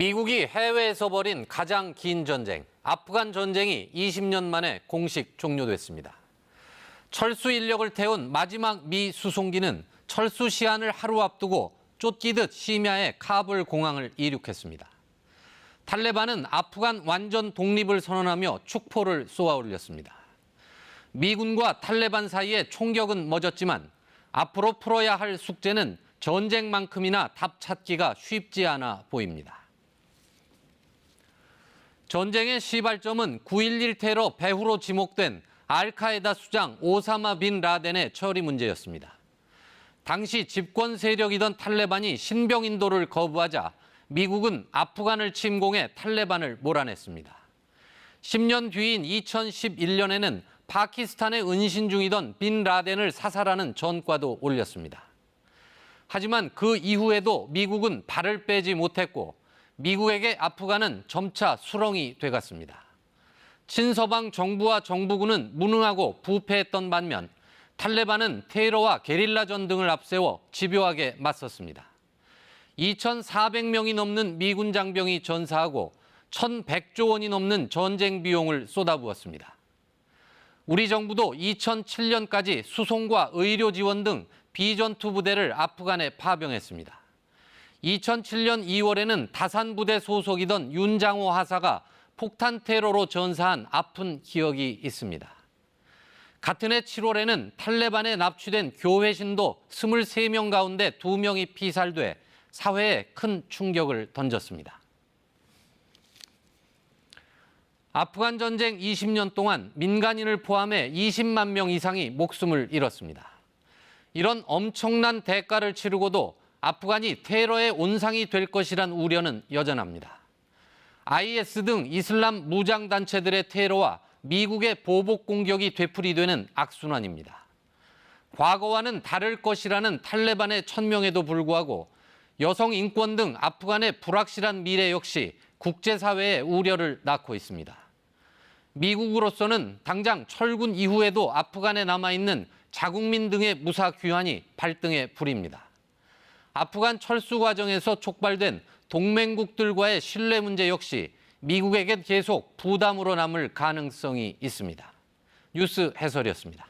미국이 해외에서 벌인 가장 긴 전쟁, 아프간 전쟁이 20년 만에 공식 종료됐습니다. 철수 인력을 태운 마지막 미 수송기는 철수 시한을 하루 앞두고 쫓기듯 시미아의 카불 공항을 이륙했습니다. 탈레반은 아프간 완전 독립을 선언하며 축포를 쏘아 올렸습니다. 미군과 탈레반 사이의 총격은 멎었지만 앞으로 풀어야 할 숙제는 전쟁만큼이나 답 찾기가 쉽지 않아 보입니다. 전쟁의 시발점은 9.11 테러 배후로 지목된 알카에다 수장 오사마 빈 라덴의 처리 문제였습니다. 당시 집권 세력이던 탈레반이 신병 인도를 거부하자 미국은 아프간을 침공해 탈레반을 몰아냈습니다. 10년 뒤인 2011년에는 파키스탄에 은신 중이던 빈 라덴을 사살하는 전과도 올렸습니다. 하지만 그 이후에도 미국은 발을 빼지 못했고 미국에게 아프간은 점차 수렁이 돼갔습니다. 친서방 정부와 정부군은 무능하고 부패했던 반면 탈레반은 테러와 게릴라전 등을 앞세워 집요하게 맞섰습니다. 2,400명이 넘는 미군 장병이 전사하고 1,100조 원이 넘는 전쟁 비용을 쏟아부었습니다. 우리 정부도 2007년까지 수송과 의료 지원 등 비전투 부대를 아프간에 파병했습니다. 2007년 2월에는 다산 부대 소속이던 윤장호 하사가 폭탄 테러로 전사한 아픈 기억이 있습니다. 같은 해 7월에는 탈레반에 납치된 교회 신도 23명 가운데 2명이 피살돼 사회에 큰 충격을 던졌습니다. 아프간 전쟁 20년 동안 민간인을 포함해 20만 명 이상이 목숨을 잃었습니다. 이런 엄청난 대가를 치르고도 아프간이 테러의 온상이 될 것이란 우려는 여전합니다. IS 등 이슬람 무장단체들의 테러와 미국의 보복 공격이 되풀이되는 악순환입니다. 과거와는 다를 것이라는 탈레반의 천명에도 불구하고 여성 인권 등 아프간의 불확실한 미래 역시 국제사회의 우려를 낳고 있습니다. 미국으로서는 당장 철군 이후에도 아프간에 남아있는 자국민 등의 무사 귀환이 발등에 불입니다. 아프간 철수 과정에서 촉발된 동맹국들과의 신뢰 문제 역시 미국에게 계속 부담으로 남을 가능성이 있습니다. 뉴스 해설이었습니다.